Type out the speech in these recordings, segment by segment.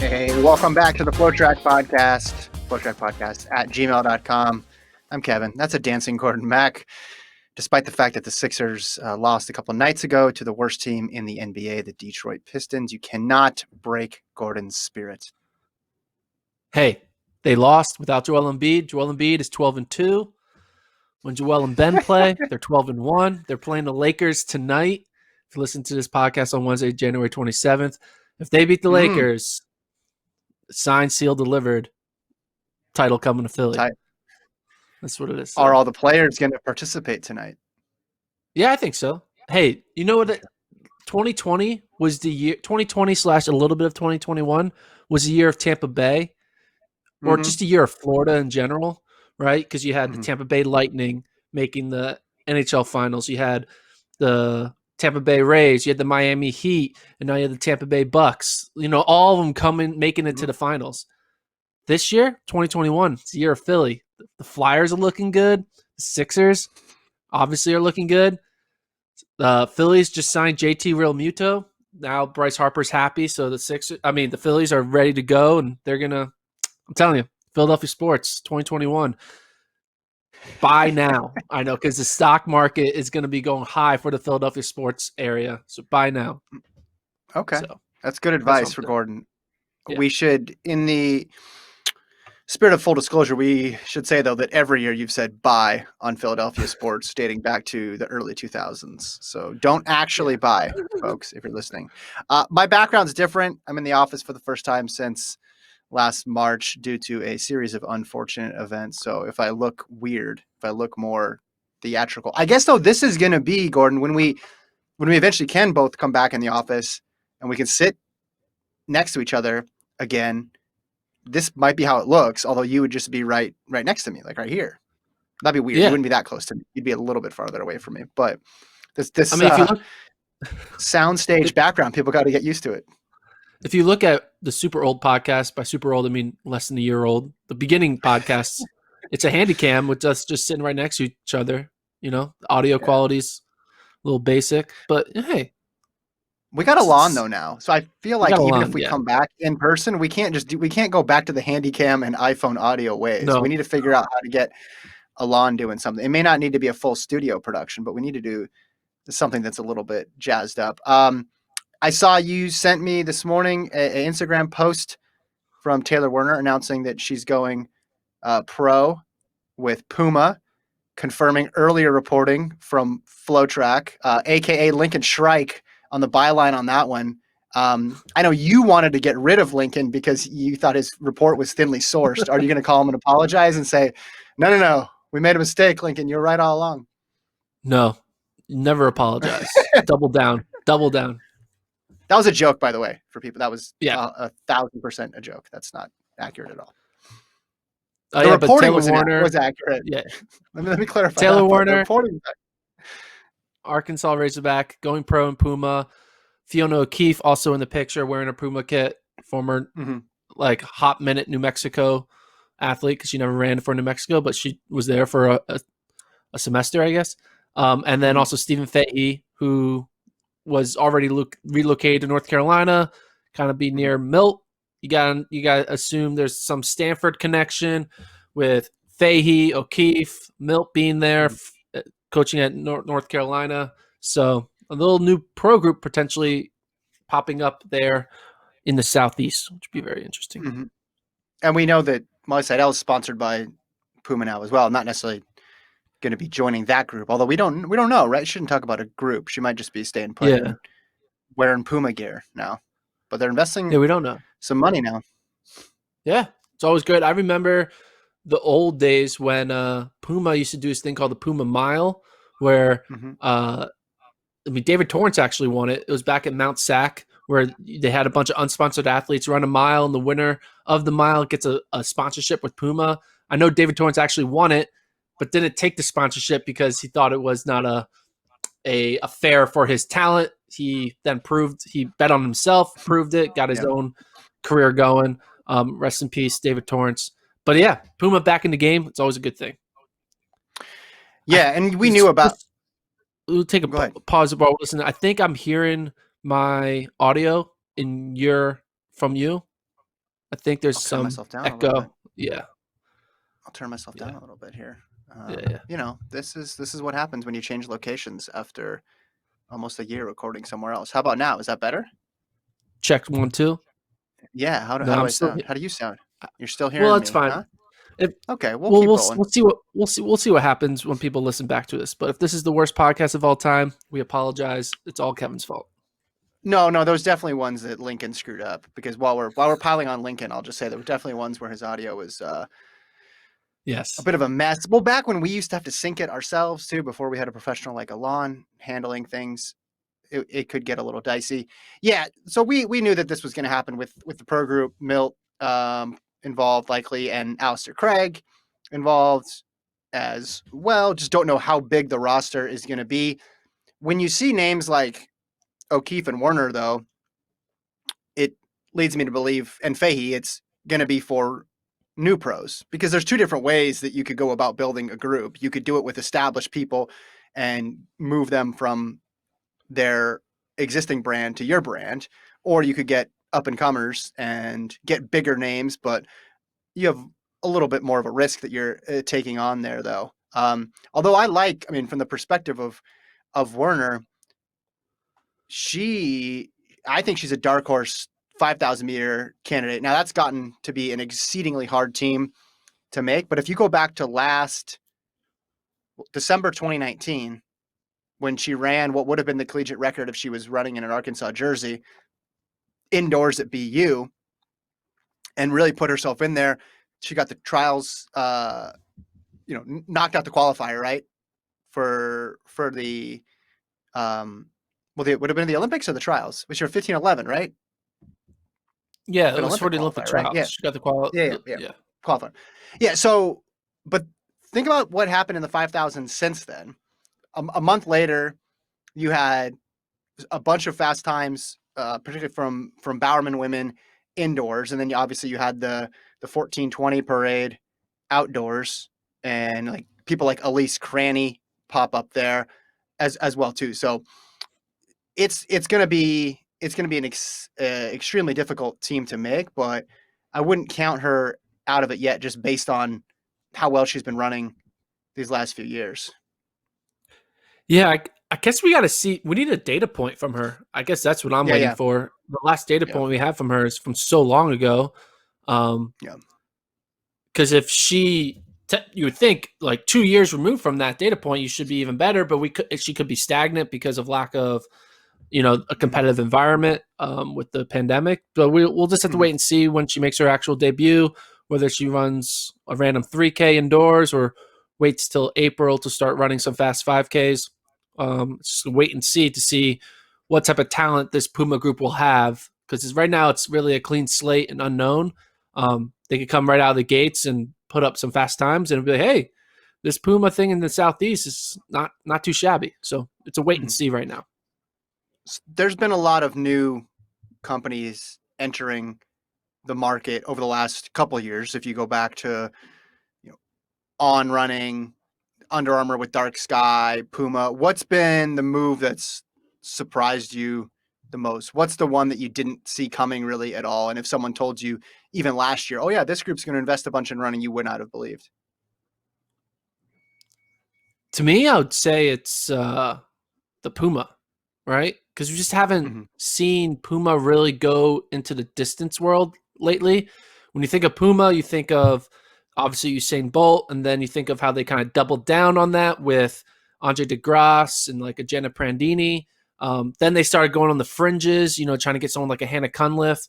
Hey, welcome back to the FloTrack podcast, at gmail.com. I'm Kevin. That's a dancing Gordon Mack. Despite the fact that the Sixers lost a couple of nights ago to the worst team in the NBA, the Detroit Pistons, you cannot break Gordon's spirit. Hey, they lost without Joel Embiid. Joel Embiid is 12-2. When Joel and Ben play, they're 12-1. They're playing the Lakers tonight. If you listen to this podcast on Wednesday, January 27th, if they beat the Lakers, signed, sealed, delivered, title coming to Philly. That's what it is. Are all the players going to participate tonight? Yeah, I think so. Hey, you know what? 2020 was the year. 2020 / a little bit of 2021 was the year of Tampa Bay, or just a year of Florida in general, right? Because you had the Tampa Bay Lightning making the NHL Finals. You had the Tampa Bay Rays. You had the Miami Heat, and now you have the Tampa Bay Bucks. You know, all of them making it to the finals. This year, 2021, it's the year of Philly. The Flyers are looking good. The Sixers obviously are looking good. Phillies just signed JT Realmuto. Now Bryce Harper's happy, so the Phillies are ready to go, and they're gonna. I'm telling you, Philadelphia sports 2021. Buy now. I know, because the stock market is going to be going high for the Philadelphia sports area. So buy now. Okay. So, that's good advice for Gordon. Yeah. We should, in the spirit of full disclosure, we should say, though, that every year you've said buy on Philadelphia sports dating back to the early 2000s. So don't actually buy, folks, if you're listening. My background's different. I'm in the office for the first time since last March due to a series of unfortunate events. So if I look weird, if I look more theatrical, I guess, though, this is going to be, Gordon, when we eventually can both come back in the office and we can sit next to each other again, this might be how it looks, although you would just be right next to me, like right here. That'd be weird. Yeah. You wouldn't be that close to me. You'd be a little bit farther away from me. But this if you look, soundstage background, people got to get used to it. If you look at the super old podcast, by super old, I mean less than a year old, the beginning podcasts, it's a handy cam with us just sitting right next to each other. You know, the audio quality's a little basic, but hey. We got a lawn though now. So I feel like even if we come back in person, we can't go back to the handy cam and iPhone audio ways. No. We need to figure out how to get a lawn doing something. It may not need to be a full studio production, but we need to do something that's a little bit jazzed up. I saw you sent me this morning an Instagram post from Taylor Werner announcing that she's going pro with Puma, confirming earlier reporting from FloTrack, aka Lincoln Shrike on the byline on that one. I know you wanted to get rid of Lincoln because you thought his report was thinly sourced. Are you going to call him and apologize and say, no, we made a mistake, Lincoln, you're right all along? No, never apologize. Double down. That was a joke, by the way, for people. That was 1,000% a joke. That's not accurate at all. The reporting was accurate. Yeah. Let me clarify. Taylor Werner, Arkansas Razorback, going pro in Puma. Fiona O'Keefe also in the picture wearing a Puma kit. Former hot minute New Mexico athlete, because she never ran for New Mexico, but she was there for a semester, I guess. And then also Stephen Fahey, who was already relocated to North Carolina, kind of be near Milt. You got to assume there's some Stanford connection with Fahey, O'Keefe, Milt being there, coaching at North Carolina. So a little new pro group potentially popping up there in the Southeast, which would be very interesting. Mm-hmm. And we know that Molly Seidel is sponsored by Puma now as well, not necessarily going to be joining that group, although we don't know, right? Shouldn't talk about a group. She might just be staying put and wearing Puma gear now, but they're investing we don't know some money now. Yeah, it's always good. I remember the old days when Puma used to do this thing called the Puma Mile, where David Torrance actually won it. It was back at Mount Sac, where they had a bunch of unsponsored athletes run a mile, and the winner of the mile gets a sponsorship with Puma. I know David Torrance actually won it, but didn't take the sponsorship because he thought it was not a fair for his talent. He then he bet on himself, proved it, got his own career going. Rest in peace, David Torrance. But yeah, Puma back in the game. It's always a good thing. Yeah, and we knew about. We'll take a pause while listening. I think I'm hearing my audio from you. I think there's I'll turn some myself down a little bit. echo. Yeah. I'll turn myself Yeah. down a little bit here. Yeah. This is what happens when you change locations after almost a year recording somewhere else. How about now? Is that better? Check 1, 2. Yeah. No, How do I'm I still. sound? How do you sound? You're still Well, hearing it's me, fine. huh? If Okay, we'll we'll keep we'll rolling. we'll see what we'll see what happens when people listen back to this. But if this is the worst podcast of all time, we apologize. It's all Kevin's fault. No, there's definitely ones that Lincoln screwed up because while we're piling on Lincoln, I'll just say there were definitely ones where his audio was a Yes. bit of a mess. Well, back when we used to have to sync it ourselves too, before we had a professional like Alon handling things, it could get a little dicey. Yeah, so we knew that this was going to happen with the pro group, Milt involved likely, and Alistair Craig involved as well. Just don't know how big the roster is going to be. When you see names like O'Keefe and Werner, though, it leads me to believe, and Fahey, it's going to be for new pros because there's two different ways that you could go about building a group. You could do it with established people and move them from their existing brand to your brand, or you could get up and comers and get bigger names, but you have a little bit more of a risk that you're taking on there, though. Although I mean, from the perspective of Werner, I think she's a dark horse 5,000 meter candidate. Now that's gotten to be an exceedingly hard team to make, but if you go back to last December 2019, when she ran what would have been the collegiate record if she was running in an Arkansas jersey indoors at BU and really put herself in there. She got the trials, knocked out the qualifier, right? For the, it would have been the Olympics or the trials, which are 1511, right? Yeah, it An was for Olympic the Olympic qualifier, right? trials. Yeah. She got the qual. Yeah. Yeah. Qualifier. Yeah. So, but think about what happened in the 5,000 since then. A month later, you had a bunch of fast times, particularly from Bowerman women indoors, and then obviously you had the 1420 parade outdoors, and like people like Elise Cranny pop up there as well too. So it's gonna be an extremely difficult team to make, but I wouldn't count her out of it yet, just based on how well she's been running these last few years. Yeah, I guess we got to see. We need a data point from her. I guess that's what I'm waiting Yeah, for. The last data yeah, point we have from her is from so long ago. yeah. Because if you would think like 2 years removed from that data point, you should be even better. But she could be stagnant because of lack of a Mm-hmm. competitive environment with the pandemic. But we'll just have to Mm-hmm. wait and see when she makes her actual debut, whether she runs a random 3K indoors or waits till April to start running some fast 5Ks. Just wait and see what type of talent this Puma group will have. Because right now it's really a clean slate and unknown. They could come right out of the gates and put up some fast times and be like, hey, this Puma thing in the Southeast is not too shabby. So it's a wait and Mm-hmm. see right now. There's been a lot of new companies entering the market over the last couple of years. If you go back to, On Running, Under Armour with Dark Sky, Puma, what's been the move that's surprised you the most? What's the one that you didn't see coming really at all? And if someone told you even last year, oh yeah, this group's going to invest a bunch in running, you would not have believed. To me, I would say it's the Puma, right? Because we just haven't Mm-hmm. seen Puma really go into the distance world lately. When you think of Puma, you think of obviously Usain Bolt, and then you think of how they kind of doubled down on that with Andre DeGrasse and like a Jenna Prandini. Then they started going on the fringes, trying to get someone like a Hannah Cunliffe.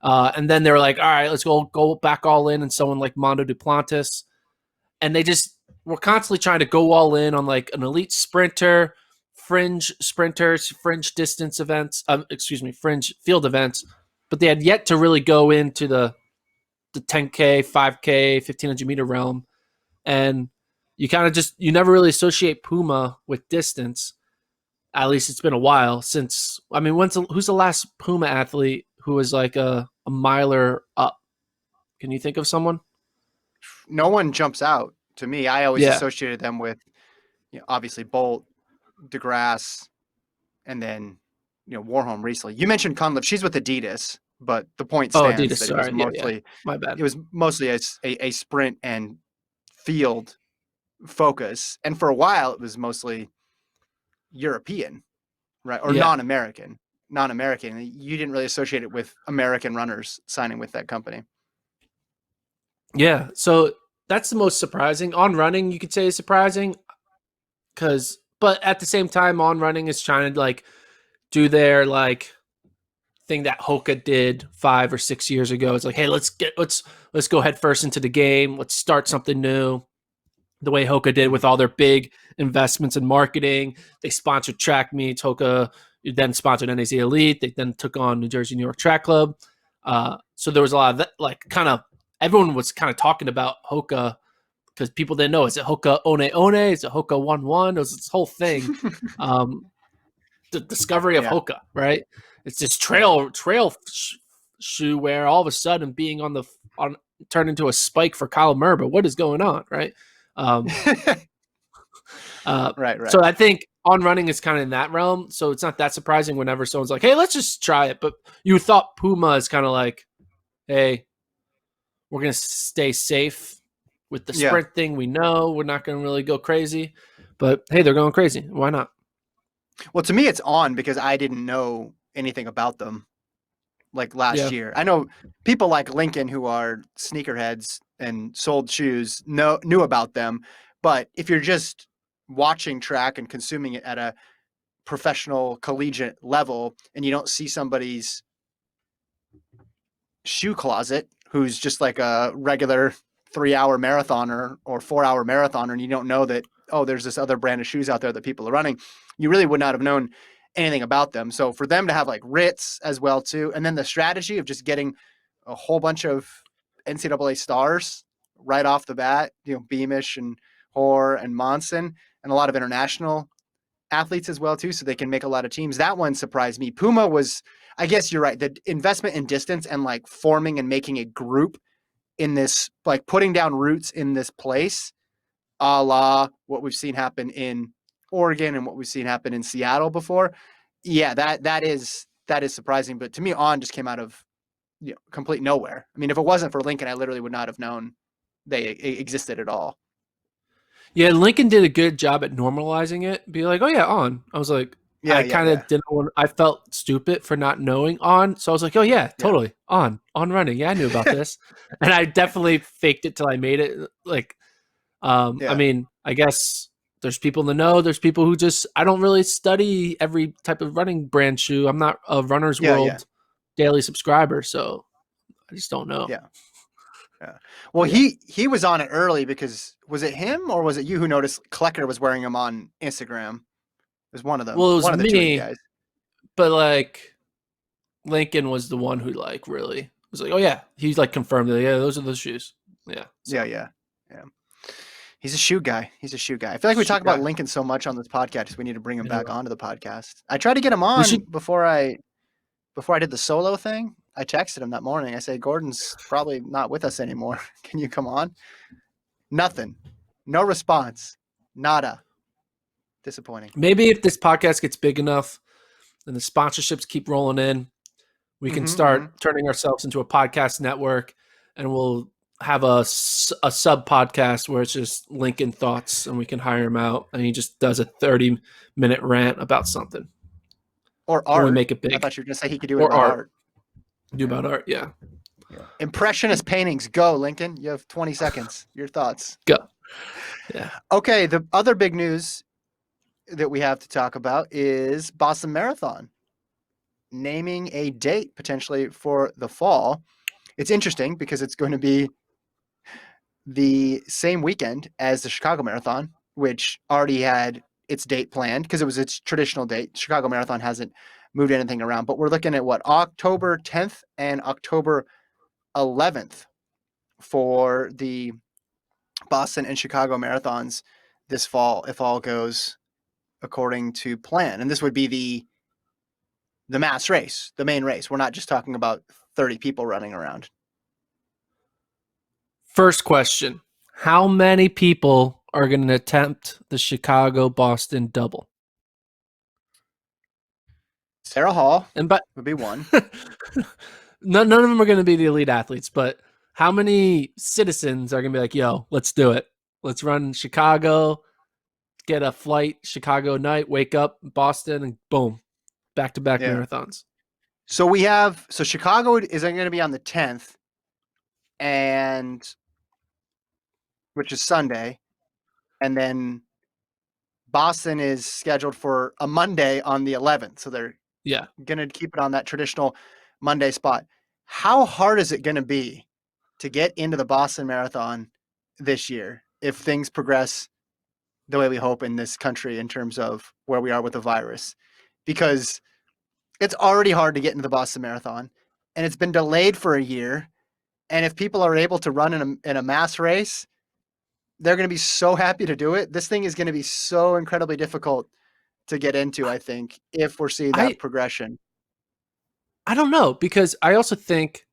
And then they were like, all right, let's go back all in and someone like Mondo Duplantis. And they just were constantly trying to go all in on like an elite sprinter, fringe sprinters, fringe distance events, fringe field events, but they had yet to really go into the 10K, 5K, 1500 meter realm. And you never really associate Puma with distance. At least it's been a while since. I mean, who's the last Puma athlete who was like a miler up? Can you think of someone? No one jumps out to me. I always Yeah. associated them with, obviously Bolt, DeGrasse, and then, Warholm recently. You mentioned Cunliffe. She's with Adidas, but the point Oh, stands Adidas. that Sorry. Yeah. My bad. it was mostly a sprint and field focus, and for a while it was mostly European, right, or Yeah. non-American. You didn't really associate it with American runners signing with that company. Yeah. So that's the most surprising. On running, you could say is surprising but at the same time, On Running is trying to like do their like thing that Hoka did 5 or 6 years ago. It's like, hey, let's go head first into the game. Let's start something new. The way Hoka did with all their big investments in marketing. They sponsored track meets. Hoka then sponsored NAZ Elite. They then took on New Jersey, New York Track Club. So there was a lot of that, like kind of everyone was kind of talking about Hoka because people didn't know, is it Hoka One One? Is it Hoka 1-1? It was this whole thing. The discovery of Hoka, right? It's this trail shoe where all of a sudden being on turned into a spike for Kyle Merba. What is going on, right? Right. So I think On Running is kind of in that realm. So it's not that surprising whenever someone's like, hey, let's just try it. But you thought Puma is kind of like, hey, we're going to stay safe with the sprint thing. We know we're not going to really go crazy. But hey, they're going crazy. Why not? Well, to me, it's On because I didn't know anything about them like last year. I know people like Lincoln who are sneakerheads and sold shoes knew about them. But if you're just watching track and consuming it at a professional collegiate level and you don't see somebody's shoe closet who's just like a regular 3-hour marathoner or 4-hour marathoner, and you don't know that, oh, there's this other brand of shoes out there that people are running, you really would not have known anything about them. So for them to have like Ritz as well too, and then the strategy of just getting a whole bunch of NCAA stars right off the bat, Beamish and Hoare and Monson, and a lot of international athletes as well too, so they can make a lot of teams. That one surprised me. Puma was, I guess you're right, the investment in distance and like forming and making a group in this, like putting down roots in this place, a la what we've seen happen in Oregon and what we've seen happen in Seattle before. Yeah, that is surprising. But to me, On just came out of complete nowhere. I mean, if it wasn't for Lincoln, I literally would not have known they existed at all. Yeah, Lincoln did a good job at normalizing it. Be like, oh yeah, On. I was like, I kind of didn't want. I felt stupid for not knowing On, so I was like, oh yeah, totally On Running. Yeah, I knew about this, and I definitely faked it till I made it. Like, I mean, I guess there's people in the know. There's people who just I don't really study every type of running brand shoe. I'm not a Runner's World daily subscriber, so I just don't know. Yeah. Well, he was on it early because was it him or was it you who noticed Klecker was wearing them on Instagram? It was one of them. Well, it was one of the me, two of you guys. But like Lincoln was the one who like really was like, oh yeah, he's like confirmed that those are the shoes. Yeah. So. Yeah. He's a shoe guy. I feel like we talk about Lincoln so much on this podcast. We need to bring him back onto the podcast. I tried to get him on before I did the solo thing. I texted him that morning. I said, Gordon's probably not with us anymore. Can you come on? Nothing. No response. Nada. Disappointing. Maybe if this podcast gets big enough and the sponsorships keep rolling in, we can start turning ourselves into a podcast network, and we'll have a sub podcast where it's just Lincoln thoughts, and we can hire him out, and he just does a 30-minute rant about something. Or art. We make it big. I thought you were going to say he could do it about art. Do about art, yeah. Impressionist paintings. Go, Lincoln. You have 20 seconds. Your thoughts. Go. Yeah. Okay, the other big news that we have to talk about is Boston Marathon naming a date potentially for the fall. It's interesting because it's going to be the same weekend as the Chicago Marathon, which already had its date planned because it was its traditional date. Chicago Marathon hasn't moved anything around, but we're looking at October 10th and October 11th for the Boston and Chicago marathons this fall, if all goes according to plan. And this would be the mass race, the main race. We're not just talking about 30 people running around. First question. How many people are going to attempt the Chicago-Boston double? Sarah Hall would be one. None of them are going to be the elite athletes, but how many citizens are going to be like, yo, let's do it. Let's run Chicago, get a flight, Chicago night, wake up, Boston, and boom, back-to-back Yeah. marathons. So Chicago is going to be on the 10th, and which is Sunday, and then Boston is scheduled for a Monday on the 11th. So they're going to keep it on that traditional Monday spot. How hard is it going to be to get into the Boston Marathon this year if things progress the way we hope in this country in terms of where we are with the virus? Because it's already hard to get into the Boston Marathon, and it's been delayed for a year. And if people are able to run in a mass race, they're going to be so happy to do it. This thing is going to be so incredibly difficult to get into, I think, if we're seeing that progression. I don't know, because I also think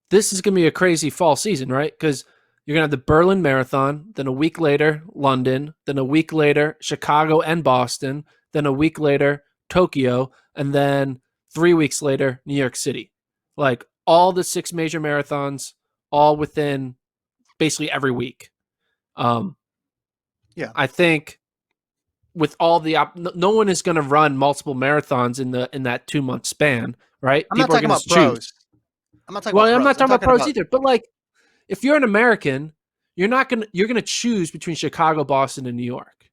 this is going to be a crazy fall season, right? Because you're going to have the Berlin Marathon, then a week later, London, then a week later, Chicago and Boston, then a week later, Tokyo, and then 3 weeks later, New York City. Like all the 6 major marathons, all within basically every week. Yeah. I think with all the no one is going to run multiple marathons in that 2-month span, right? I'm not talking about pros. I'm not talking about pros. I'm not talking about pros either. But like, if you're an American, you're gonna choose between Chicago, Boston, and New York.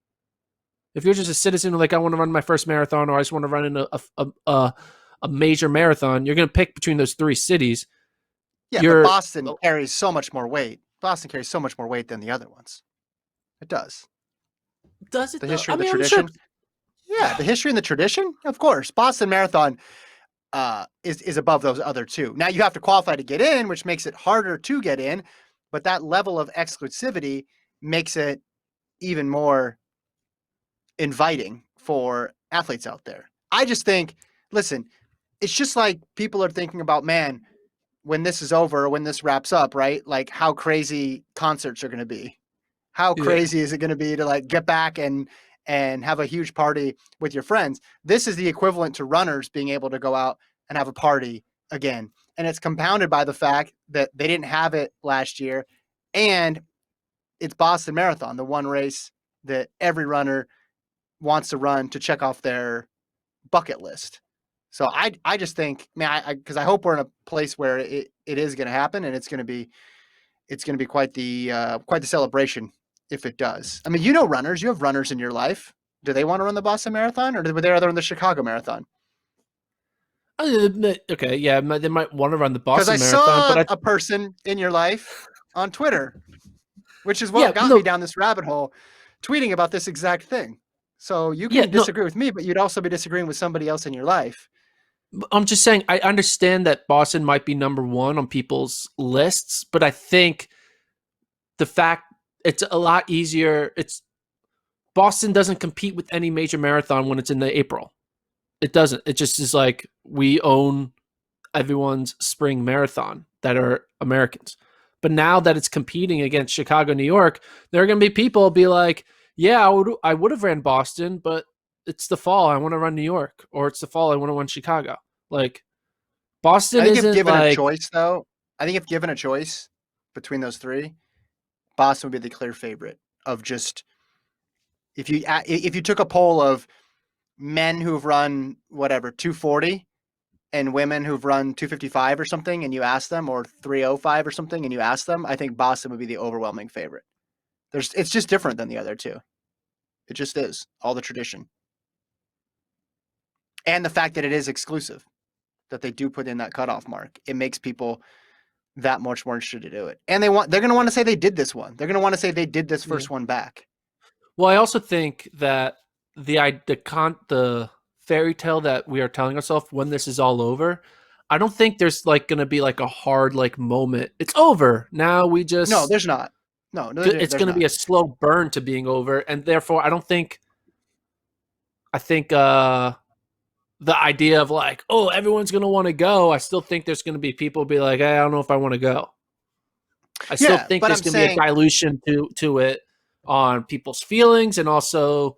If you're just a citizen, like I want to run my first marathon, or I just want to run in a major marathon, you're gonna pick between those 3 cities. Yeah, but Boston carries so much more weight. Boston carries so much more weight than the other ones. It does. Does it? The history, the tradition. Sure. Yeah, the history and the tradition. Of course, Boston Marathon is above those other 2. Now you have to qualify to get in, which makes it harder to get in, but that level of exclusivity makes it even more inviting for athletes out there. I just think, listen, it's just like people are thinking about, man, when this is over, when this wraps up, right? Like how crazy concerts are going to be. How crazy is it going to be to like get back and have a huge party with your friends? This is the equivalent to runners being able to go out and have a party again. And it's compounded by the fact that they didn't have it last year. And it's Boston Marathon, the one race that every runner wants to run to check off their bucket list. So I just think, man, because I hope we're in a place where it is going to happen, and it's going to be quite the celebration if it does. I mean, you know, runners, you have runners in your life. Do they want to run the Boston Marathon, or were they rather run the Chicago Marathon? Okay, yeah, they might want to run the Boston Marathon. Because I saw a person in your life on Twitter, which is what got me down this rabbit hole, tweeting about this exact thing. So you can disagree with me, but you'd also be disagreeing with somebody else in your life. I'm just saying, I understand that Boston might be number 1 on people's lists, but I think the fact it's a lot easier. Boston doesn't compete with any major marathon when it's in the April. It doesn't. It just is like we own everyone's spring marathon that are Americans. But now that it's competing against Chicago, New York, there are going to be people be like, yeah, I would have ran Boston, but it's the fall. I want to run New York, or it's the fall. I want to run Chicago. Like Boston isn't if given like a choice, though. I think if given a choice between those 3, Boston would be the clear favorite of just if you took a poll of men who've run whatever 240 and women who've run 255 or something, and you ask them, or 305 or something, and you ask them, I think Boston would be the overwhelming favorite. It's just different than the other 2. It just is all the tradition. And the fact that it is exclusive, that they do put in that cutoff mark, it makes people that much more interested to do it. And they're going to want to say they did this one. They're going to want to say they did this first one back. Well, I also think that the fairy tale that we are telling ourselves when this is all over, I don't think there's like going to be like a hard like moment. It's over. Now we just No, there's not. No, it's going to be a slow burn to being over, and therefore I think the idea of like, oh, everyone's going to want to go, I still think there's going to be people be like, hey, I don't know if I want to go. I still think there's going to be a dilution to it on people's feelings, and also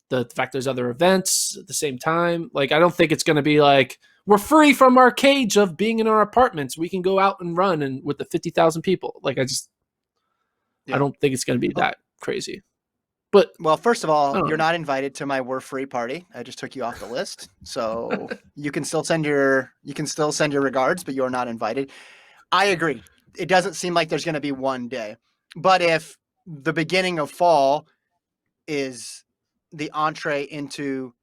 the fact there's other events at the same time. Like, I don't think it's going to be like we're free from our cage of being in our apartments. We can go out and run and with the 50,000 people. Like I don't think it's going to be that crazy. But well, first of all, you're not invited to my We're Free party. I just took you off the list, so you can still send your regards, but you're not invited. I agree. It doesn't seem like there's going to be one day, but if the beginning of fall is the entree into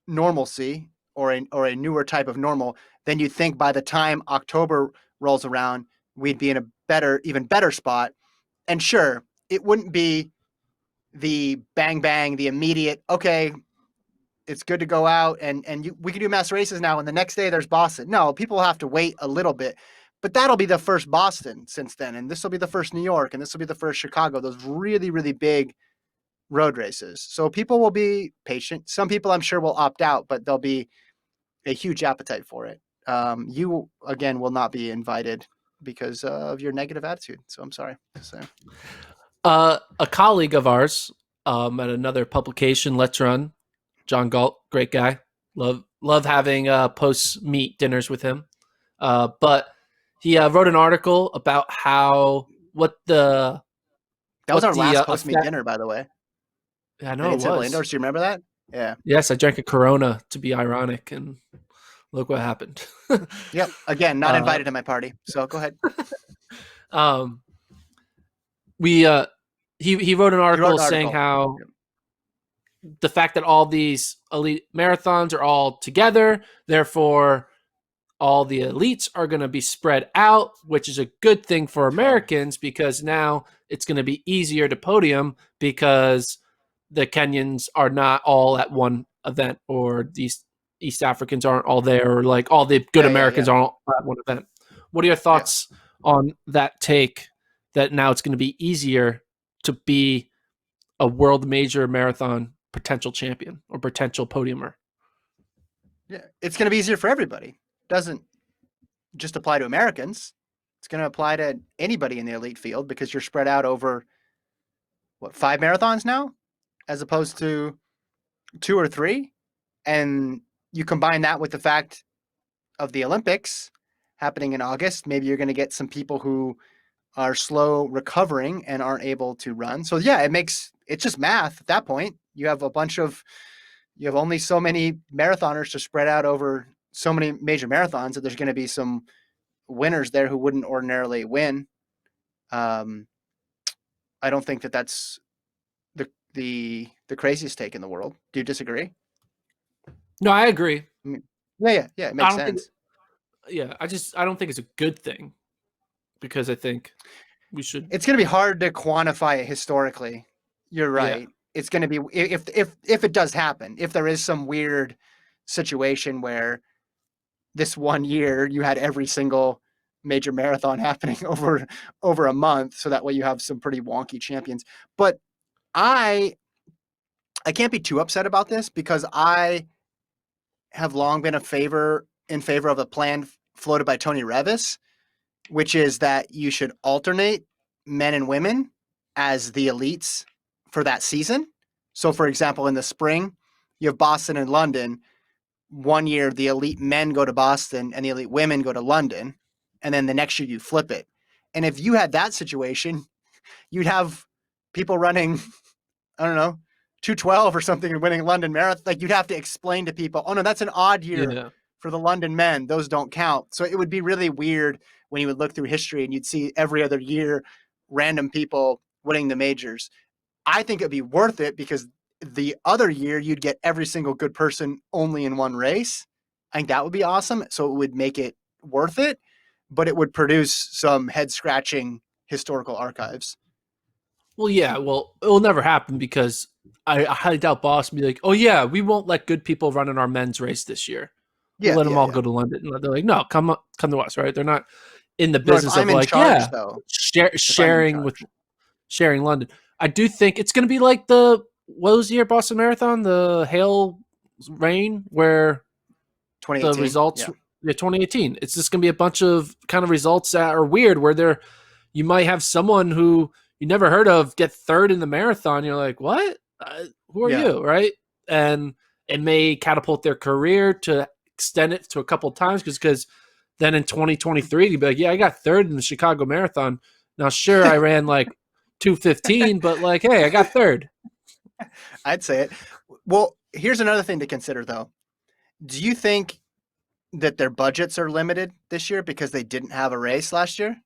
normalcy or a newer type of normal, then you think by the time October rolls around, we'd be in a even better spot. And sure, it wouldn't be the bang bang, the immediate, okay, it's good to go out and we can do mass races now and the next day there's Boston. No, people have to wait a little bit. But that'll be the first Boston since then, and this will be the first New York, and this will be the first Chicago, those really, really big road races. So people will be patient. Some people I'm sure will opt out, but there'll be a huge appetite for it. You, again, will not be invited because of your negative attitude. So I'm sorry to say. A colleague of ours at another publication, Let's Run, John Galt, great guy. Love having post meet dinners with him. But he wrote an article about that was our last post meet dinner, by the way. I know it was. Indoors. Do you remember that? Yeah. Yes, I drank a Corona to be ironic, and look what happened. Yep. Again, not invited to my party. So go ahead. He wrote an article saying how the fact that all these elite marathons are all together, therefore all the elites are going to be spread out, which is a good thing for Americans because now it's going to be easier to podium because the Kenyans are not all at one event, or these East Africans aren't all there, or like all the good Americans aren't all at one event. What are your thoughts on that take that now it's going to be easier to be a world major marathon potential champion or potential podiumer? Yeah, it's going to be easier for everybody. Doesn't just apply to Americans. It's going to apply to anybody in the elite field because you're spread out over 5 marathons now, as opposed to 2 or 3. And you combine that with the fact of the Olympics happening in August. Maybe you're going to get some people who are slow recovering and aren't able to run. So yeah, it's just math at that point. You have only so many marathoners to spread out over so many major marathons that there's going to be some winners there who wouldn't ordinarily win. I don't think that that's the craziest take in the world. Do you disagree? No, I agree. Yeah, it makes sense. I don't think it's a good thing because I think we should. It's going to be hard to quantify it historically. You're right. Yeah. It's going to be if it does happen, if there is some weird situation where this one year you had every single major marathon happening over a month, so that way you have some pretty wonky champions. But I can't be too upset about this because I have long been in favor of the plan floated by Tony Revis, which is that you should alternate men and women as the elites for that season. So, for example, in the spring, you have Boston and London. One year, the elite men go to Boston and the elite women go to London. And then the next year, you flip it. And if you had that situation, you'd have people running, I don't know, 2:12 or something and winning London Marathon. Like, you'd have to explain to people, oh, no, that's an odd year for the London men. Those don't count. So it would be really weird when you would look through history and you'd see every other year random people winning the majors. I think it'd be worth it because the other year you'd get every single good person only in one race. I think that would be awesome. So it would make it worth it, but it would produce some head-scratching historical archives. Well, yeah, it will never happen because I highly doubt Boston will be like, oh yeah, we won't let good people run in our men's race this year. We'll let them all go to London. And they're like, no, come to us, right? They're not in the business of like, sharing London. I do think it's going to be like what was the year Boston Marathon? The hail rain where the results, 2018. It's just going to be a bunch of kind of results that are weird where you might have someone who you never heard of get third in the marathon. You're like, what? Who are you? Right. And it may catapult their career to extend it to a couple of times because then in 2023 you'd be like, yeah, I got third in the Chicago Marathon. Now, sure, I ran like 2:15, but like, hey, I got third. I'd say it. Well, here's another thing to consider, though. Do you think that their budgets are limited this year because they didn't have a race last year?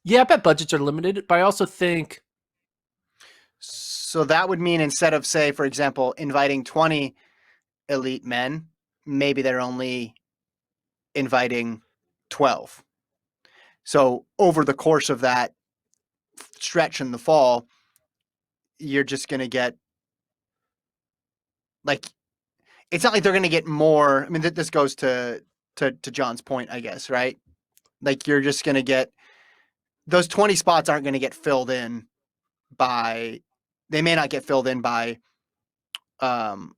Yeah, I bet budgets are limited, but I also think. So that would mean instead of, say, for example, inviting 20 elite men, maybe they're only inviting 12. So over the course of that stretch in the fall, you're just going to get like, it's not like they're going to get more. I mean, this goes to John's point, I guess, right? Like you're just going to get those 20 spots aren't going to get filled in by, they may not get filled in by um,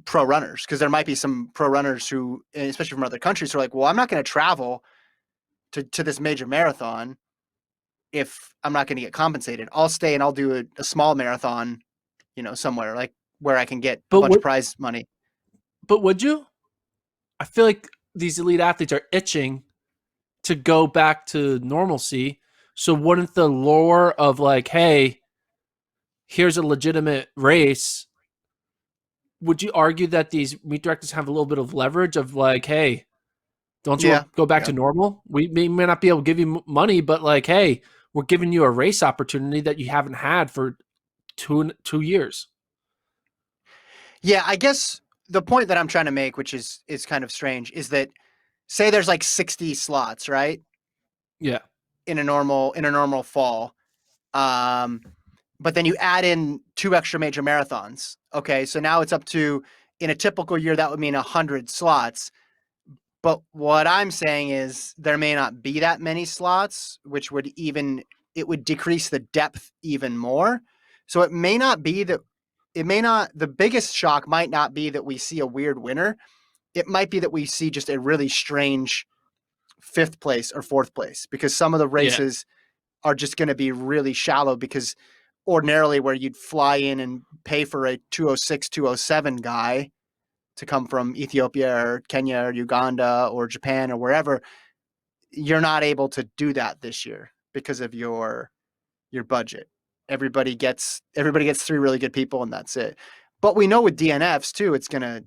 pro runners, because there might be some pro runners who, especially from other countries, who are like, well, I'm not going to travel to this major marathon if I'm not going to get compensated. I'll stay and I'll do a small marathon, somewhere like where I can get a But bunch of prize money. But would you? I feel like these elite athletes are itching to go back to normalcy. So wouldn't the lure of like, hey, here's a legitimate race? Would you argue that these meet directors have a little bit of leverage of like, hey, don't you Yeah. want to go back Yeah. to normal? We may not be able to give you money, but like, hey, we're giving you a race opportunity that you haven't had for two years. Yeah, I guess the point that I'm trying to make, which is kind of strange, is that say there's like 60 slots, right? Yeah. In a normal fall. But then you add in 2 extra major marathons. Okay, so now it's up to, in a typical year, that would mean 100 slots. But what I'm saying is there may not be that many slots, which would decrease the depth even more. So it may not be that, the biggest shock might not be that we see a weird winner. It might be that we see just a really strange 5th place or 4th place, because some of the races are just going to be really shallow, because ordinarily where you'd fly in and pay for a 206, 207 guy to come from Ethiopia or Kenya or Uganda or Japan or wherever, you're not able to do that this year because of your budget. Everybody gets 3 really good people and that's it. But we know with DNFs too, it's going to,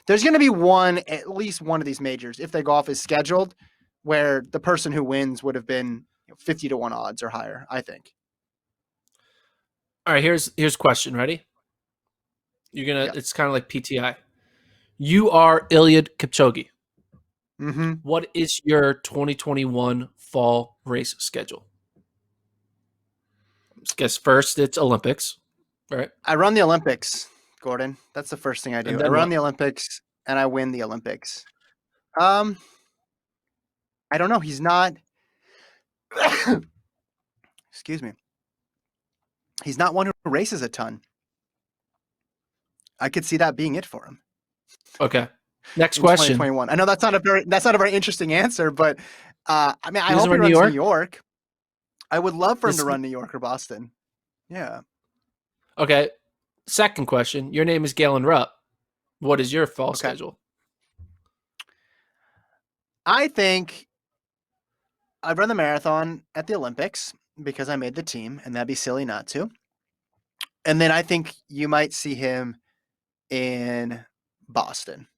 there's going to be at least one of these majors, if they go off as scheduled, where the person who wins would have been 50 to 1 odds or higher, I think. All right, here's a question. Ready? It's kind of like PTI. You are Eliud Kipchoge. Mm-hmm. What is your 2021 fall race schedule? I guess first it's Olympics, right? I run the Olympics, Gordon. That's the first thing I do. And I then run what? the Olympics and I win the Olympics. I don't know. He's not. Excuse me. He's not one who races a ton. I could see that being it for him. Okay. Next in question. 2021. I know that's not a very interesting answer, but I mean, I hope he run runs New York? New York. I would love for him to run New York or Boston. Yeah. Okay. Second question. Your name is Galen Rupp. What is your fall schedule? I think I'd run the marathon at the Olympics because I made the team, and that'd be silly not to. And then I think you might see him in Boston.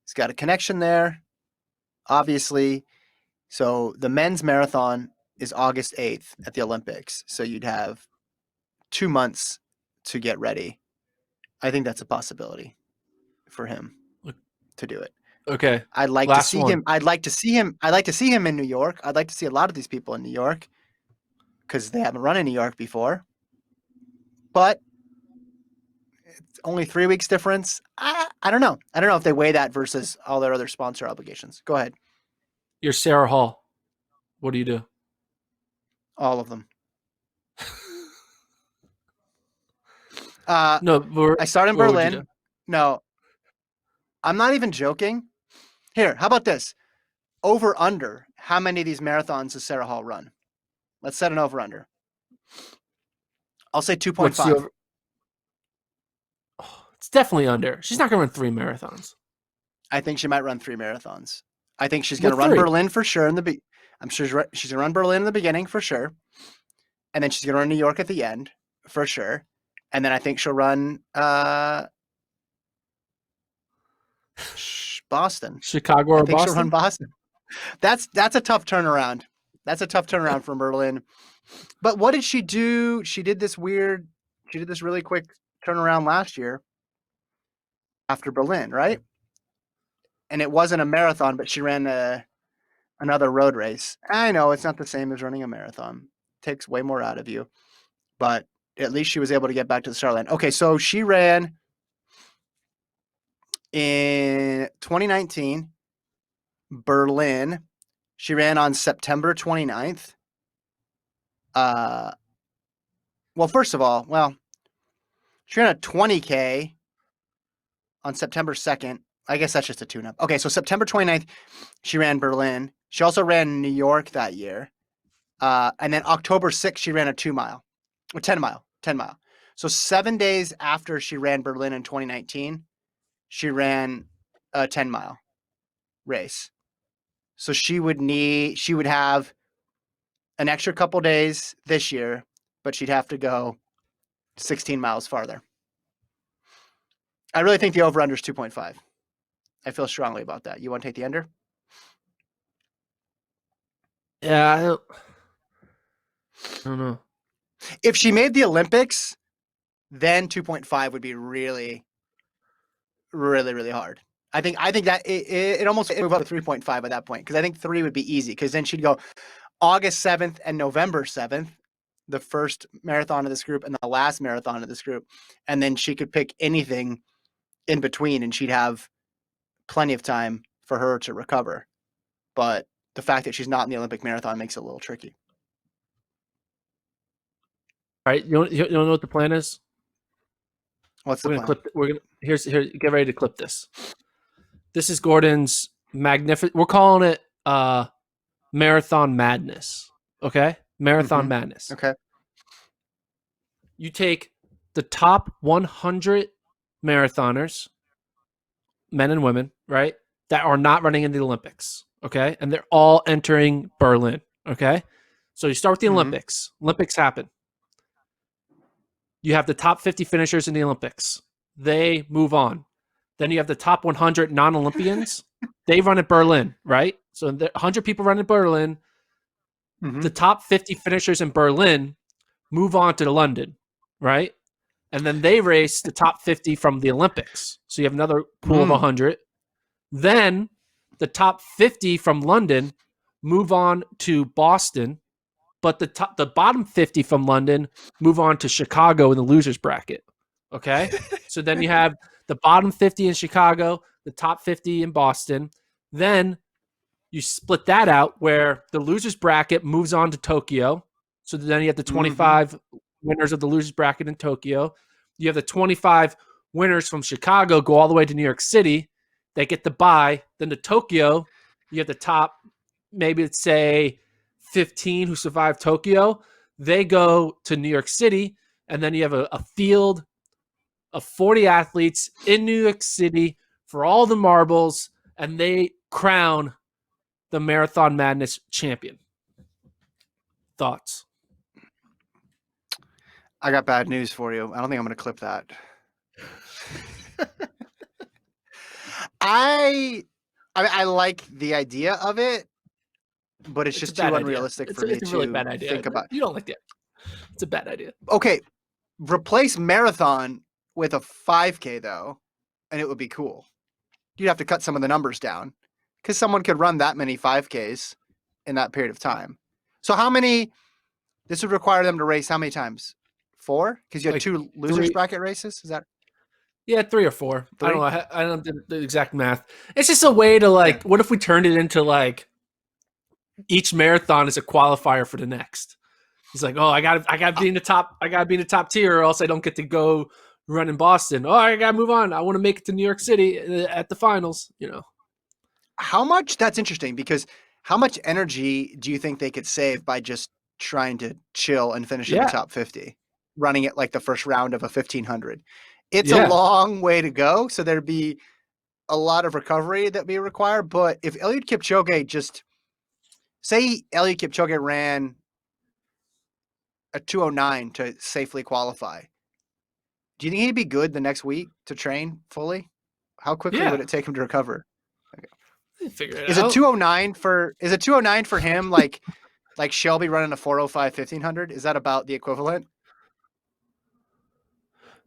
He's got a connection there, obviously. So the men's marathon is August 8th at the Olympics. So you'd have 2 months to get ready. I think that's a possibility for him to do it. Okay. I'd like to see him. I'd like to see him in New York. I'd like to see a lot of these people in New York because they haven't run in New York before. But it's only 3 weeks difference. I don't know. I don't know if they weigh that versus all their other sponsor obligations. Go ahead. You're Sarah Hall. What do you do? All of them. No, I start in Berlin. No, I'm not even joking. Here, how about this? Over under. How many of these marathons does Sarah Hall run? Let's set an over under. I'll say 2.5. It's definitely under. She's not going to run 3 marathons. I think she might run 3 marathons. I think she's going What to run 3? Berlin for sure. I'm sure she's going to run Berlin in the beginning for sure. And then she's going to run New York at the end for sure. And then I think she'll run Boston. Chicago or I think Boston? she'll run Boston. That's a tough turnaround. That's a tough turnaround from Berlin. But what did she do? She did this really quick turnaround last year after Berlin, right? And it wasn't a marathon, but she ran another road race. I know it's not the same as running a marathon. It takes way more out of you. But at least she was able to get back to the start line. Okay, so she ran in 2019, Berlin. She ran on September 29th. Well, first of all, she ran a 20K on September 2nd. I guess that's just a tune-up. Okay, so September 29th, she ran Berlin. She also ran New York that year. And then October 6th, she ran a 2-mile, or 10-mile. So 7 days after she ran Berlin in 2019, she ran a 10-mile race. So she would have an extra couple days this year, but she'd have to go 16 miles farther. I really think the over-under is 2.5. I feel strongly about that. You want to take the under? Yeah, I don't know. If she made the Olympics, then 2.5 would be really, really, really hard. I think that it almost move up to 3.5 at that point, because I think 3 would be easy, because then she'd go August 7th and November 7th, the first marathon of this group and the last marathon of this group, and then she could pick anything in between, and she'd have plenty of time for her to recover. But the fact that she's not in the Olympic marathon makes it a little tricky. All right, you know what the plan is? What's the plan? Here. Get ready to clip this. This is Gordon's magnificent. We're calling it Marathon Madness. Okay, Marathon Madness. Okay. You take the top 100 marathoners, men and women, right, that are not running in the Olympics. Okay, and they're all entering Berlin. Okay, so you start with the Olympics. Olympics happen. You have the top 50 finishers in the Olympics. They move on. Then you have the top 100 non-Olympians. They run at Berlin, right? So 100 people run at Berlin. The top 50 finishers in Berlin move on to London, right? And then they race the top 50 from the Olympics. So you have another pool of 100. Then the top 50 from London move on to Boston, but the bottom 50 from London move on to Chicago in the losers bracket. Okay? So then you have the bottom 50 in Chicago, the top 50 in Boston. Then you split that out where the losers bracket moves on to Tokyo. So then you have the 25 winners of the losers bracket in Tokyo. You have the 25 winners from Chicago go all the way to New York City. They get the bye. Then to Tokyo, you have the top, maybe let's say 15 who survive Tokyo. They go to New York City, and then you have a field of 40 athletes in New York City for all the marbles, and they crown the Marathon Madness champion. Thoughts? I got bad news for you. I don't think I'm going to clip that. I like the idea of it, but it's just too unrealistic for me to really bad idea. think about. You don't like that. It's a bad idea. Okay, replace marathon with a 5K though, and it would be cool. You'd have to cut some of the numbers down because someone could run that many 5Ks in that period of time. So how many? This would require them to race how many times? 4? Because you had 2 losers bracket races. Is that? Yeah, 3 or 4. 3? I don't know. I don't do the exact math. It's just a way to what if we turned it into each marathon is a qualifier for the next. It's like, oh, I gotta be in the top tier, or else I don't get to go run in Boston. Oh, I gotta move on. I want to make it to New York City at the finals. How much? That's interesting, because how much energy do you think they could save by just trying to chill and finish in the top 50, running it like the first round of a 1500? It's a long way to go, so there'd be a lot of recovery that be required. But if Eliud Kipchoge say Eliud Kipchoge ran a 2:09 to safely qualify, do you think he'd be good the next week to train fully? How quickly would it take him to recover? Figure it Is out. it 2:09 for him like Shelby running a 4:05 1500? Is that about the equivalent?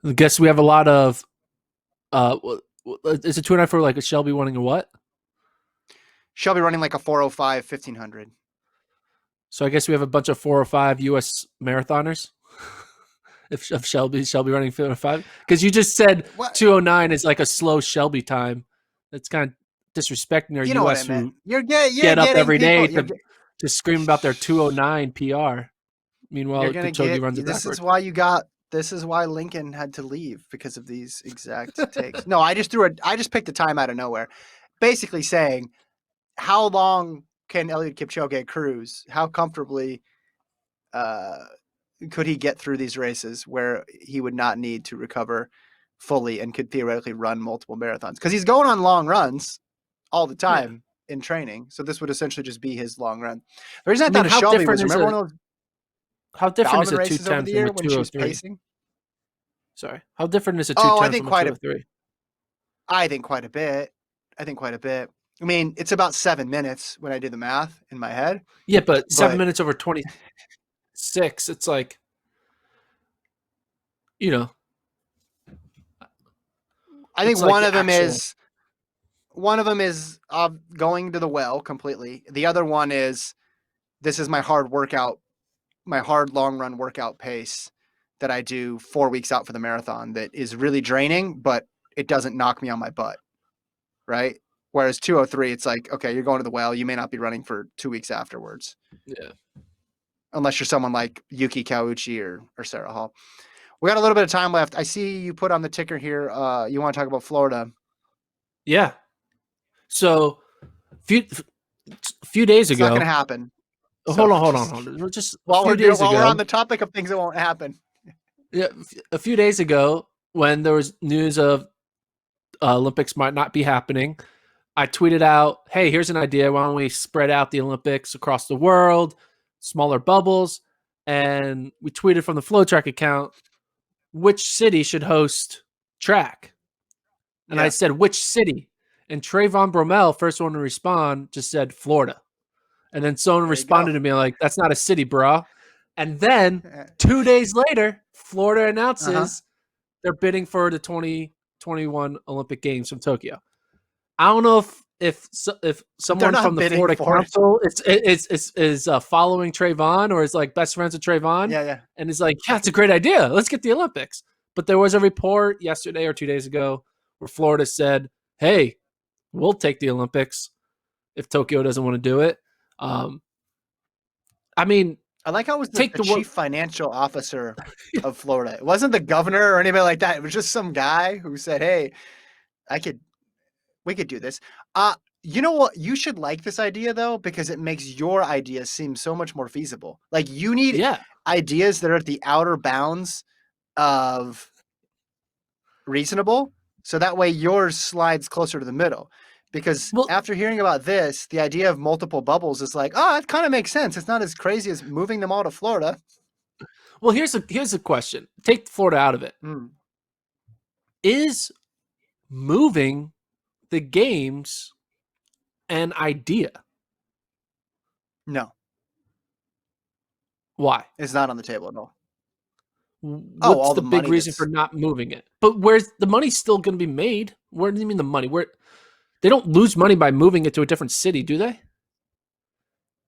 I guess we have a lot of is it 209 for like a Shelby running a what? Shelby running like a 4:05 1500. So I guess we have a bunch of 405 US marathoners. if Shelby running 405, because you just said 209 is like a slow Shelby time. That's kind of disrespecting our US who get up every day to scream about their 209 PR. Meanwhile, Kipchoge runs it backwards. This is why Lincoln had to leave, because of these exact takes. No, I just picked a time out of nowhere, basically saying, how long can Eliud Kipchoge cruise? How comfortably could he get through these races where he would not need to recover fully and could theoretically run multiple marathons? Because he's going on long runs all the time in training. So this would essentially just be his long run. The reason I thought of Shelby was, remember one of those how different is a races over the year when she was pacing? Sorry. How different is a 210 from a 203? I think quite a bit. I mean, it's about 7 minutes when I do the math in my head. Yeah, but 7 minutes over 26, it's like, I think one of them is going to the well completely. The other one is, this is my hard long run workout pace that I do 4 weeks out for the marathon that is really draining, but it doesn't knock me on my butt. Right? Whereas 203, it's like, okay, you're going to the well. You may not be running for 2 weeks afterwards. Yeah. Unless you're someone like Yuki Kawauchi or Sarah Hall. We got a little bit of time left. I see you put on the ticker here. You want to talk about Florida? Yeah. So, a few days ago, it's not going to happen. Hold on. Just while we're on the topic of things that won't happen. Yeah, a few days ago, when there was news of Olympics might not be happening, I tweeted out, "Hey, here's an idea. Why don't we spread out the Olympics across the world, smaller bubbles?" And we tweeted from the FloTrack account, which city should host track? And I said, which city? And Trayvon Bromell, first one to respond, just said Florida. And then someone responded to me like, that's not a city, bro. And then 2 days later, Florida announces they're bidding for the 2021 Olympic Games from Tokyo. I don't know if someone from the Florida Council is following Trayvon or is like best friends with Trayvon. And is like, yeah, it's a great idea. Let's get the Olympics. But there was a report yesterday or 2 days ago where Florida said, hey, we'll take the Olympics if Tokyo doesn't want to do it. I mean, I like how it was the chief financial officer of Florida. It wasn't the governor or anybody like that. It was just some guy who said, hey, we could do this. You know what? You should like this idea though, because it makes your idea seem so much more feasible. Like you need ideas that are at the outer bounds of reasonable. So that way yours slides closer to the middle. Because after hearing about this, the idea of multiple bubbles is like, it kind of makes sense. It's not as crazy as moving them all to Florida. Well, here's a question. Take Florida out of it. Is moving the games an idea? No. Why? It's not on the table at all. What's the big reason for not moving it? But where's the money still going to be made? Where do you mean the money? They don't lose money by moving it to a different city, do they?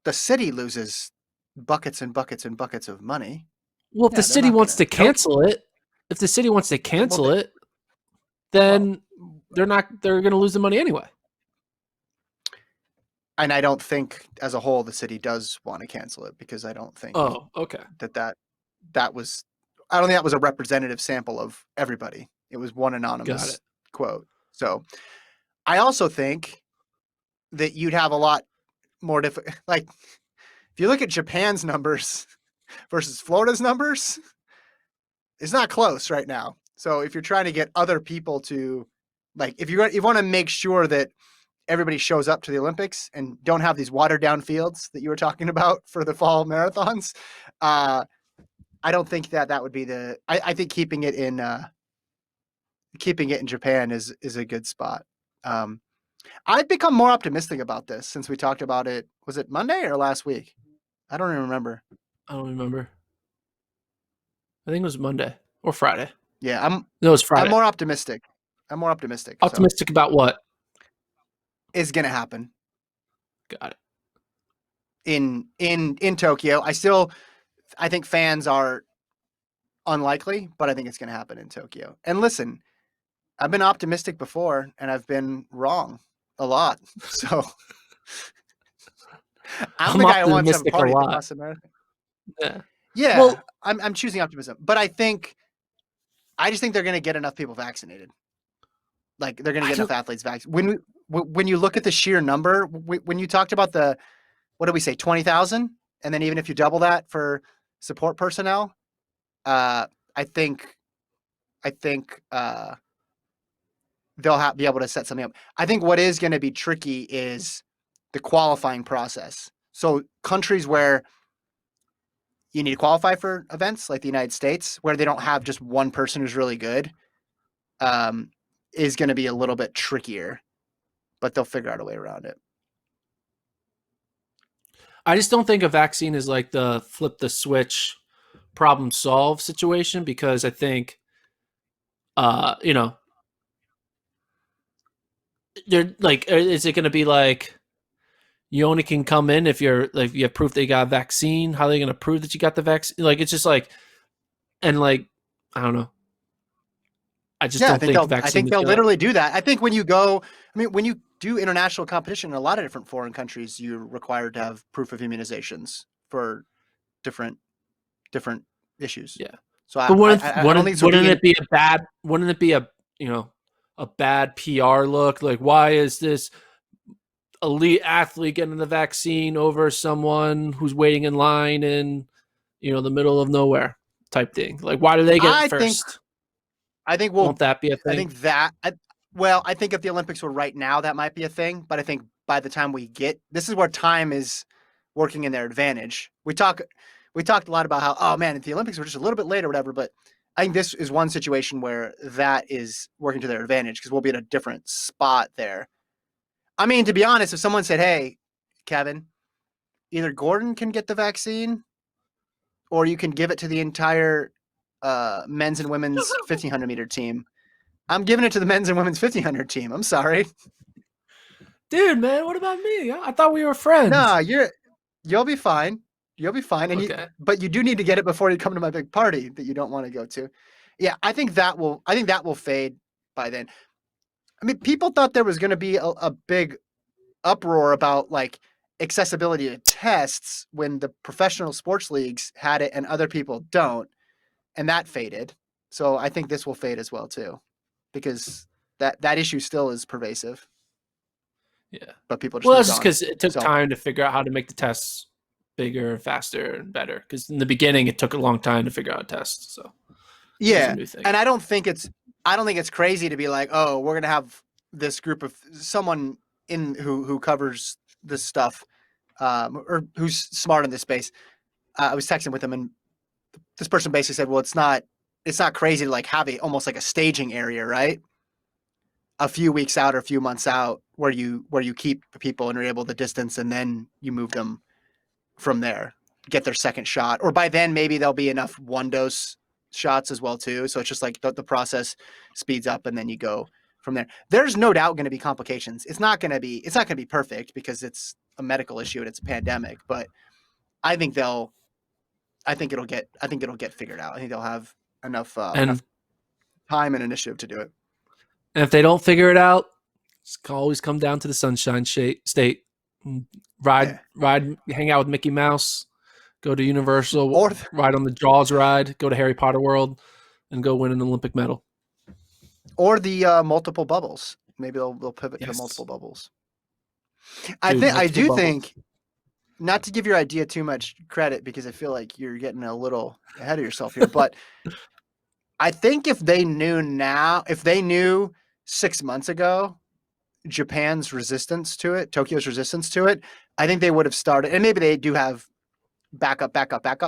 The city loses buckets and buckets and buckets of money. Well, if the city wants to cancel it, then they're going to lose the money anyway. And I don't think as a whole the city does want to cancel it, because I don't think that was a representative sample of everybody. It was one anonymous quote. So I also think that you'd have a lot more like if you look at Japan's numbers versus Florida's numbers, it's not close right now. So if you're trying to get other people to, like, if you want to make sure that everybody shows up to the Olympics and don't have these watered down fields that you were talking about for the fall marathons, I don't think that would be the. I think keeping it in Japan is a good spot. I've become more optimistic about this since we talked about it. Was it Monday or last week? I don't even remember. I don't remember. I think it was Monday or Friday. Yeah, No, it was Friday. I'm more optimistic. Optimistic about what? Is going to happen. Got it. In Tokyo. I think fans are unlikely, but I think it's going to happen in Tokyo. And listen, I've been optimistic before and I've been wrong a lot. So I'm the guy who wants to have a party at the Boston Marathon. Yeah. Yeah. Well, I'm choosing optimism, but I just think they're going to get enough people vaccinated. Like they're going to get enough athletes vaccinated. When you look at the sheer number, when you talked about the, what did we say, 20,000? And then even if you double that for support personnel, I think they'll be able to set something up. I think what is going to be tricky is the qualifying process. So countries where you need to qualify for events like the United States, where they don't have just one person who's really good, is going to be a little bit trickier, but they'll figure out a way around it. I just don't think a vaccine is like the flip the switch problem solve situation, because I think, they're like, is it going to be like you only can come in if you have proof that you got a vaccine? How are they going to prove that you got the vaccine? Like, it's just like, and like, I don't know. I just don't think vaccine. I think they'll literally do that. I think when you do international competition in a lot of different foreign countries, you're required to have proof of immunizations for different issues. Yeah. So I don't think wouldn't it be a bad PR look? Like, why is this elite athlete getting the vaccine over someone who's waiting in line in, the middle of nowhere type thing? Like, why do they get it first? Won't that be a thing? I think if the Olympics were right now, that might be a thing. But I think by the time this is where time is working in their advantage. We talked a lot about how, oh man, if the Olympics were just a little bit later or whatever, but I think this is one situation where that is working to their advantage because we'll be in a different spot there. I mean, to be honest, if someone said, hey, Kevin, either Gordon can get the vaccine or you can give it to the entire men's and women's 1500 meter team, I'm giving it to the men's and women's 1500 team. I'm sorry. Dude, man, what about me? I thought we were friends. Nah, you'll be fine. You'll be fine. And okay. But you do need to get it before you come to my big party that you don't want to go to. Yeah, I think that will fade by then. I mean, people thought there was going to be a big uproar about like accessibility to tests when the professional sports leagues had it and other people don't, and that faded. So I think this will fade as well too, because that issue still is pervasive. Yeah, but people just that's just because it took time to figure out how to make the tests bigger, faster, and better. Because in the beginning, it took a long time to figure out a test. So yeah, and I don't think it's crazy to be like, oh, we're gonna have this group of someone in who covers this stuff, or who's smart in this space. I was texting with him, and this person basically said, well, it's not crazy to like have almost like a staging area, right? A few weeks out or a few months out where you keep people and are able to distance, and then you move them from there, get their second shot. Or by then maybe there'll be enough one dose shots as well too. So it's just like the process speeds up and then you go from there. There's no doubt going to be complications. It's not going to be perfect because it's a medical issue and it's a pandemic, but I think it'll get figured out. I think they'll have enough time and initiative to do it. And if they don't figure it out, it's always come down to the Sunshine State. Ride, hang out with Mickey Mouse, go to Universal, or ride on the Jaws ride, go to Harry Potter World, and go win an Olympic medal. Or the multiple bubbles. Maybe they'll pivot to multiple bubbles. I do think, not to give your idea too much credit because I feel like you're getting a little ahead of yourself here, but I think if they knew 6 months ago, Japan's resistance to it, Tokyo's resistance to it, I think they would have started, and maybe they do have backup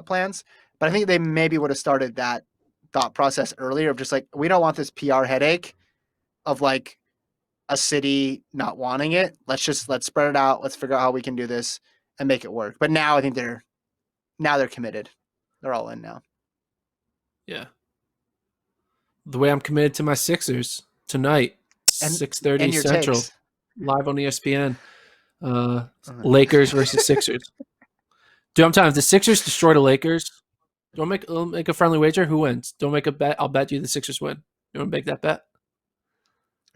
plans, but I think they maybe would have started that thought process earlier of just like, we don't want this PR headache of like a city not wanting it. Let's spread it out. Let's figure out how we can do this and make it work. But now I think they're committed. They're all in now. Yeah. The way I'm committed to my Sixers tonight, 6:30 Central, takes. Live on ESPN. Lakers versus Sixers. Dude, I'm telling you, if the Sixers destroy the Lakers, don't make a friendly wager. Who wins? Don't make a bet. I'll bet you the Sixers win. You want to make that bet?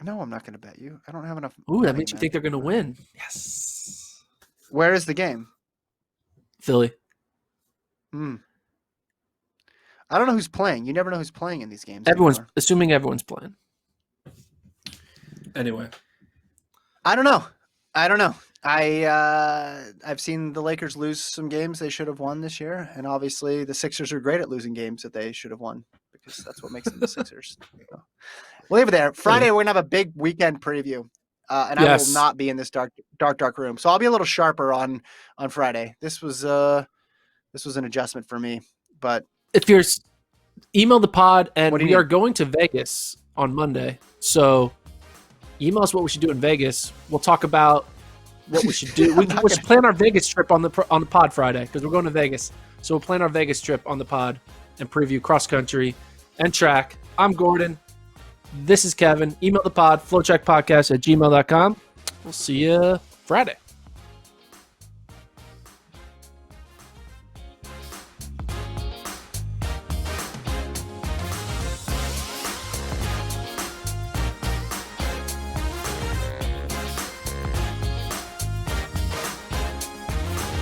No, I'm not going to bet you. I don't have enough. Ooh, that means you think they're going to win. Yes. Where is the game? Philly. I don't know who's playing. You never know who's playing in these games. Assuming everyone's playing. Anyway. I don't know. I've seen the Lakers lose some games they should have won this year, and obviously the Sixers are great at losing games that they should have won because that's what makes them the Sixers. So, we'll leave it there. Friday we're gonna have a big weekend preview, and I will not be in this dark room, so I'll be a little sharper on Friday. This was an adjustment for me, but if you're email the pod, and we are going to Vegas on Monday, so email us what we should do in Vegas. We'll talk about what we should do. We should plan our Vegas trip on the pod Friday because we're going to Vegas. So we'll plan our Vegas trip on the pod and preview cross country and track. I'm Gordon. This is Kevin. Email the pod, FloTrack Podcast at gmail.com. We'll see you Friday.